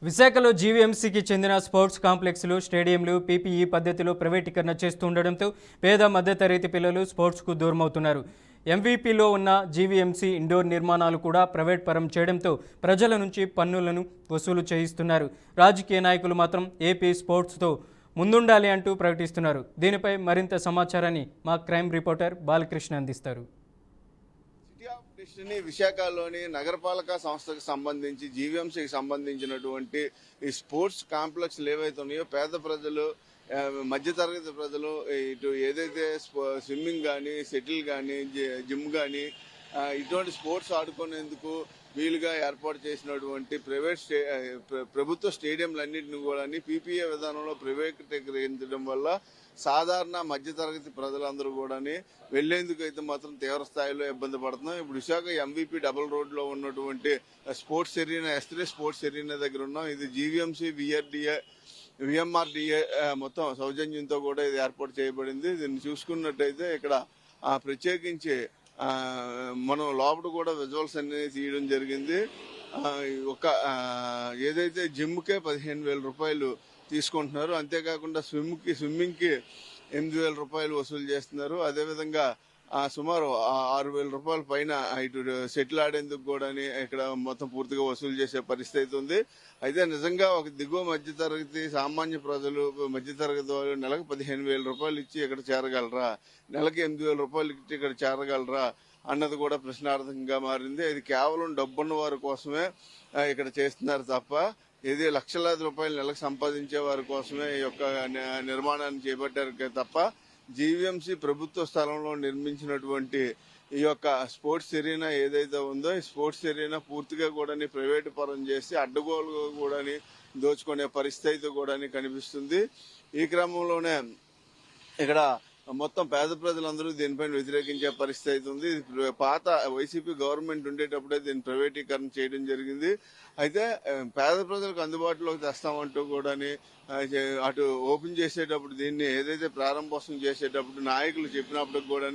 విశాఖలో జీవీఎంసీకి చెందిన sports కాంప్లెక్స్లు, స్టేడియంలు PPE పద్ధతిలో ప్రైవేటీకరణ చేస్తుండటంతో పేద మధ్యతరగతి పిల్లలు స్పోర్ట్స్కు దూరమవుతున్నారు. ఎంవీపీలో ఉన్న జీవీఎంసీ ఇండోర్ నిర్మాణాలు కూడా ప్రైవేట్ పరం చేయడంతో ప్రజల నుంచి పన్నులను వసూలు చేయిస్తున్నారు. రాజకీయ నాయకులు మాత్రం ఏపీ స్పోర్ట్స్తో ముందుండాలి అంటూ ప్రకటిస్తున్నారు. దీనిపై మరింత సమాచారాన్ని మా క్రైమ్ రిపోర్టర్ బాలకృష్ణ అందిస్తారు. విశాఖలోని నగరపాలక సంస్థకు సంబంధించి జీవీఎంసీకి సంబంధించినటువంటి ఈ స్పోర్ట్స్ కాంప్లెక్స్లు ఏవైతే ఉన్నాయో పేద ప్రజలు, మధ్యతరగతి ప్రజలు ఇటు ఏదైతే స్విమ్మింగ్ కానీ, షటిల్ కానీ, జిమ్ కానీ ఇటువంటి స్పోర్ట్స్ ఆడుకునేందుకు వీలుగా ఏర్పాటు చేసినటువంటి ప్రభుత్వ స్టేడియంలన్నింటినీ కూడా పీపీఏ విధానంలో ప్రైవేటీకరించడం వల్ల సాధారణ మధ్యతరగతి ప్రజలందరూ కూడా వెళ్లేందుకు అయితే మాత్రం తీవ్ర స్థాయిలో ఇబ్బంది పడుతున్నాం. ఇప్పుడు విశాఖ ఎంవీపీ డబుల్ రోడ్లో ఉన్నటువంటి sports arena, S3 sports arena దగ్గర ఉన్నాం. ఇది జీవీఎంసీ, విఎంఆర్డీఏ మొత్తం సౌజన్యంతో కూడా ఇది ఏర్పాటు చేయబడింది. దీన్ని చూసుకున్నట్టయితే ఇక్కడ ప్రత్యేకించి మనం లోపల కూడా విజువల్స్ అనేది తీయడం జరిగింది. ఏదైతే జిమ్కే 15,000 రూపాయలు తీసుకుంటున్నారు, అంతేకాకుండా స్విమ్మింగ్కి 8,000 రూపాయలు వసూలు చేస్తున్నారు. అదేవిధంగా సుమారు 6,000 రూపాయల పైన ఇటు షటిల్ ఆడేందుకు కూడా ఇక్కడ మొత్తం పూర్తిగా వసూలు చేసే పరిస్థితి ఉంది. అయితే నిజంగా ఒక దిగువ మధ్యతరగతి సామాన్య ప్రజలు, మధ్యతరగతి వాళ్ళు నెలకు 15,000 రూపాయలు ఇచ్చి ఇక్కడ చేరగలరా, నెలకి 8,000 రూపాయలు ఇచ్చి ఇక్కడ చేరగలరా అన్నది కూడా ప్రశ్నార్థకంగా మారింది. ఇది కేవలం డబ్బున్న వారి కోసమే ఇక్కడ చేస్తున్నారు తప్ప ఇది లక్షలాది రూపాయలు నెలకు సంపాదించే వారి కోసమే ఈ యొక్క నిర్మాణాన్ని చేపట్టారు తప్ప జీవీఎంసీ ప్రభుత్వ స్థలంలో నిర్మించినటువంటి ఈ యొక్క స్పోర్ట్స్ ఎరీనా ఏదైతే ఉందో ఈ స్పోర్ట్స్ ఎరీనా పూర్తిగా కూడా ప్రైవేటు పరం చేసి అడ్డగోలుగా కూడా దోచుకునే పరిస్థితి కూడా కనిపిస్తుంది. ఈ క్రమంలోనే ఇక్కడ మొత్తం పేద ప్రజలందరూ దీనిపైన వ్యతిరేకించే పరిస్థితి ఉంది. పాత వైసీపీ గవర్నమెంట్ ఉండేటప్పుడే దీన్ని ప్రైవేటీకరణ చేయడం జరిగింది. అయితే పేద ప్రజలకు అందుబాటులోకి తెస్తామంటూ కూడా అటు ఓపెన్ చేసేటప్పుడు దీన్ని ఏదైతే ప్రారంభోత్సవం చేసేటప్పుడు నాయకులు చెప్పినప్పుడు కూడా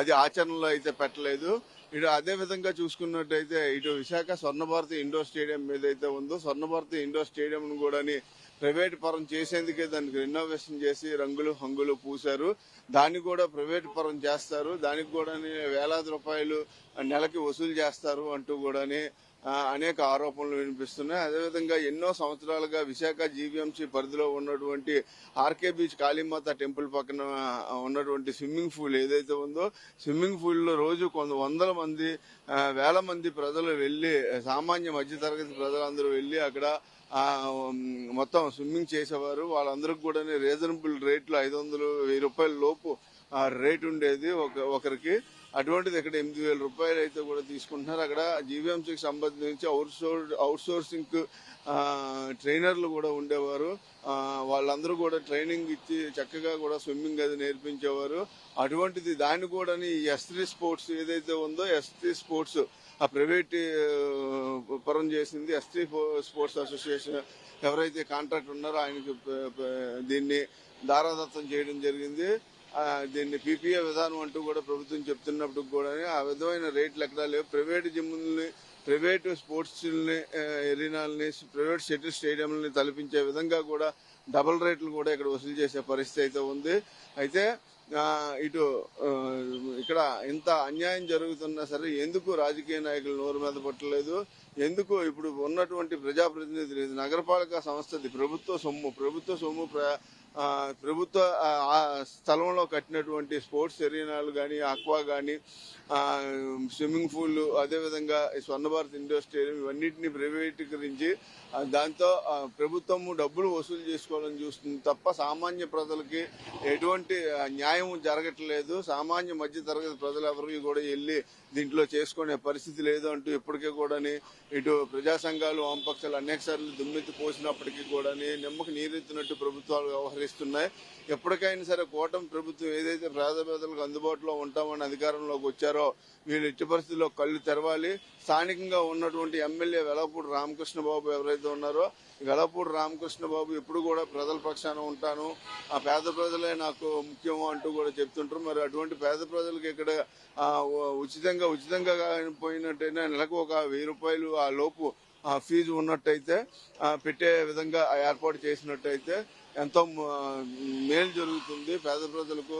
అది ఆచరణలో అయితే పెట్టలేదు. ఇటు అదే విధంగా చూసుకున్నట్టయితే ఇటు విశాఖ స్వర్ణభారతి ఇండోర్ స్టేడియం ఏదైతే ఉందో స్వర్ణభారతి ఇండోర్ స్టేడియం కూడా ప్రైవేట్ పరం చేసేందుకే దానికి రెనోవేషన్ చేసి రంగులు హంగులు పూశారు. దాన్ని కూడా ప్రైవేట్ పరం చేస్తారు, దానికి కూడా వేలాది రూపాయలు నెలకి వసూలు చేస్తారు అంటూ కూడా అనేక ఆరోపణలు వినిపిస్తున్నాయి. అదేవిధంగా ఎన్నో సంవత్సరాలుగా విశాఖ జీవీఎంసీ పరిధిలో ఉన్నటువంటి ఆర్కే బీచ్ కాళీమాత టెంపుల్ పక్కన ఉన్నటువంటి స్విమ్మింగ్ పూల్ ఏదైతే ఉందో స్విమ్మింగ్ పూల్ లో రోజు వందల మంది, వేల మంది ప్రజలు వెళ్లి, సామాన్య మధ్యతరగతి ప్రజలందరూ వెళ్లి అక్కడ మొత్తం స్విమ్మింగ్ చేసేవారు. వాళ్ళందరికి కూడా రీజనబుల్ రేట్లు 500-1000 రూపాయల లోపు రేట్ ఉండేది ఒకరికి. అటువంటిది ఇక్కడ 8,000 రూపాయలు అయితే కూడా తీసుకుంటున్నారు. అక్కడ జీవీఎంసీకి సంబంధించి అవుట్ సోర్సింగ్ ట్రైనర్లు కూడా ఉండేవారు. వాళ్ళందరూ కూడా ట్రైనింగ్ ఇచ్చి చక్కగా కూడా స్విమ్మింగ్ అది నేర్పించేవారు. అటువంటిది దాన్ని కూడా ఈ S3 స్పోర్ట్స్ ఏదైతే ఉందో S3 స్పోర్ట్స్ ఆ ప్రైవేట్ పరం చేసింది. S3 స్పోర్ట్స్ అసోసియేషన్ ఎవరైతే కాంట్రాక్ట్ ఉన్నారో ఆయనకి దీన్ని దారాదత్తం చేయడం జరిగింది. దీన్ని పీపీఏ విధానం అంటూ కూడా ప్రభుత్వం చెప్తున్నప్పుడు కూడా ఆ విధమైన రేట్లు ఎక్కడా లేవు. Private జిమ్ని, private sports ఎరీనాలని, private shuttle స్టేడియంలని తలపించే విధంగా కూడా డబుల్ రేట్లు కూడా ఇక్కడ వసూలు చేసే పరిస్థితి అయితే ఉంది. అయితే ఇటు ఇక్కడ ఇంత అన్యాయం జరుగుతున్నా సరే ఎందుకు రాజకీయ నాయకులు నోరు మీద పట్టలేదు? ఎందుకు ఇప్పుడు ఉన్నటువంటి ప్రజాప్రతినిధులు, నగరపాలక సంస్థది ప్రభుత్వ సొమ్ము ప్రభుత్వ స్థలంలో కట్టినటువంటి స్పోర్ట్స్ ఎరీనాలు కానీ, ఆక్వా కానీ, స్విమ్మింగ్ పూల్, అదేవిధంగా స్వర్ణభారత్ ఇండోర్ స్టేడియం ఇవన్నింటినీ ప్రైవేటీకరించి దాంతో ప్రభుత్వము డబ్బులు వసూలు చేసుకోవాలని చూస్తుంది తప్ప సామాన్య ప్రజలకి ఎటువంటి న్యాయం జరగట్లేదు. సామాన్య మధ్య తరగతి ప్రజలు ఎవరికి కూడా వెళ్ళి దీంట్లో చేసుకునే పరిస్థితి లేదు అంటూ ఇప్పటికే కూడా ఇటు ప్రజా సంఘాలు, వామపక్షాలు అనేక సార్లు దుమ్మెత్తి పోసినప్పటికీ కూడా నిమ్మకు నీరెత్తినట్టు ప్రభుత్వాలు వ్యవహరిస్తున్నాయి. ఎప్పటికైనా సరే కూటమి ప్రభుత్వం ఏదైతే పేద ప్రజలకు అందుబాటులో ఉంటామని అధికారంలోకి వచ్చారో వీళ్ళు ఎట్టి పరిస్థితుల్లో కళ్ళు తెరవాలి. స్థానికంగా ఉన్నటువంటి ఎమ్మెల్యే వెలపూడి రామకృష్ణ బాబు ఎవరైతే ఉన్నారో వెలపూడి రామకృష్ణ బాబు ఎప్పుడు కూడా ప్రజల పక్షాన ఉంటాను, ఆ పేద ప్రజలే నాకు ముఖ్యము అంటూ కూడా చెప్తుంటారు. మరి అటువంటి పేద ప్రజలకు ఇక్కడ ఉచితంగా పోయినట్టయినా నెలకు ఒక 1,000 రూపాయలు ఆ లోపు ఫీజు ఉన్నట్టయితే పెట్టే విధంగా ఏర్పాటు చేసినట్టయితే ఎంతో మేలు జరుగుతుంది పేద ప్రజలకు,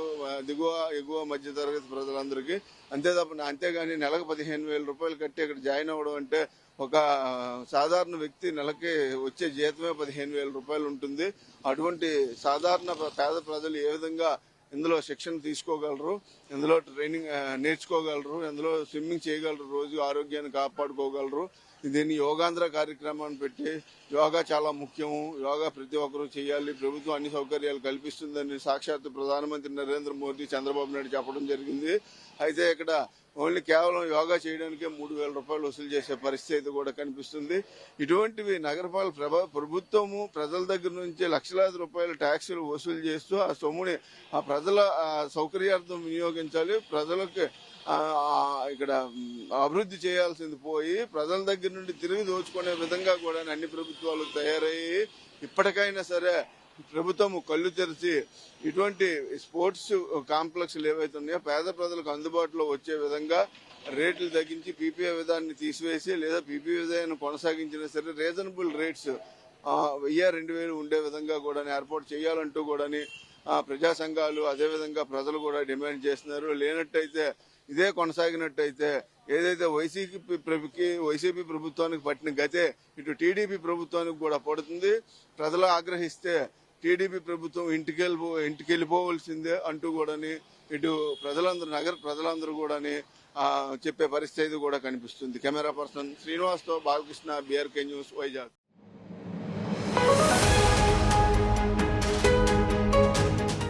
దిగువ ఎగువ మధ్య తరగతి ప్రజలందరికీ. అంతేగాని నెలకు 15,000 రూపాయలు కట్టి ఇక్కడ జాయిన్ అవ్వడం అంటే ఒక సాధారణ వ్యక్తి నెలకి వచ్చే జీతమే 15,000 రూపాయలు ఉంటుంది. అటువంటి సాధారణ పేద ప్రజలు ఏ విధంగా ఇందులో శిక్షణ తీసుకోగలరు, ఇందులో ట్రైనింగ్ నేర్చుకోగలరు, ఇందులో స్విమ్మింగ్ చేయగలరు, రోజు ఆరోగ్యాన్ని కాపాడుకోగలరు. దీన్ని యోగాంధ్ర కార్యక్రమాన్ని పెట్టి యోగా చాలా ముఖ్యము, యోగా ప్రతి ఒక్కరూ చేయాలి, ప్రభుత్వం అన్ని సౌకర్యాలు కల్పిస్తుందని సాక్షాత్ ప్రధానమంత్రి నరేంద్ర మోదీ, చంద్రబాబు నాయుడు చెప్పడం జరిగింది. అయితే ఇక్కడ ఓన్లీ కేవలం యోగా చేయడానికే 3,000 రూపాయలు వసూలు చేసే పరిస్థితి కూడా కనిపిస్తుంది. ఇటువంటివి నగరపాలక ప్రభుత్వము ప్రజల దగ్గర నుంచి లక్షలాది రూపాయల ట్యాక్సులు వసూలు చేస్తూ ఆ సొమ్ముని ఆ ప్రజల సౌకర్యార్థం వినియోగించాలి. ప్రజలకు ఇక్కడ అభివృద్ధి చేయాల్సింది పోయి ప్రజల దగ్గర నుండి తిరిగి దోచుకునే విధంగా కూడా అన్ని ప్రభుత్వాలు తయారయ్యి ఇప్పటికైనా సరే ప్రభుత్వం కళ్ళు తెరిచి ఇటువంటి స్పోర్ట్స్ కాంప్లెక్స్లు ఏవైతే ఉన్నాయో పేద ప్రజలకు అందుబాటులో వచ్చే విధంగా రేట్లు తగ్గించి పీపీఏ విధానాన్ని తీసివేసి లేదా పీపీఏ విధానాన్ని కొనసాగించినా సరే రీజనబుల్ రేట్స్ 1,000-2,000 ఉండే విధంగా కూడా ఏర్పాటు చేయాలంటూ కూడా ప్రజా సంఘాలు అదేవిధంగా ప్రజలు కూడా డిమాండ్ చేస్తున్నారు. లేనట్టయితే ఇదే కొనసాగినట్టయితే ఏదైతే వైసీపీ ప్రభుత్వానికి పట్టిన గతే ఇటు టీడీపీ ప్రభుత్వానికి కూడా పడుతుంది. ప్రజలు ఆగ్రహిస్తే టీడీపీ ప్రభుత్వం ఇంటికి వెళ్ళిపోవలసిందే అంటూ కూడా ఇటు నగర ప్రజలందరూ కూడా చెప్పే పరిస్థితి కూడా కనిపిస్తుంది. కెమెరా పర్సన్ శ్రీనివాస్తో బాలకృష్ణ, బీఆర్కే న్యూస్, వైజాగ్.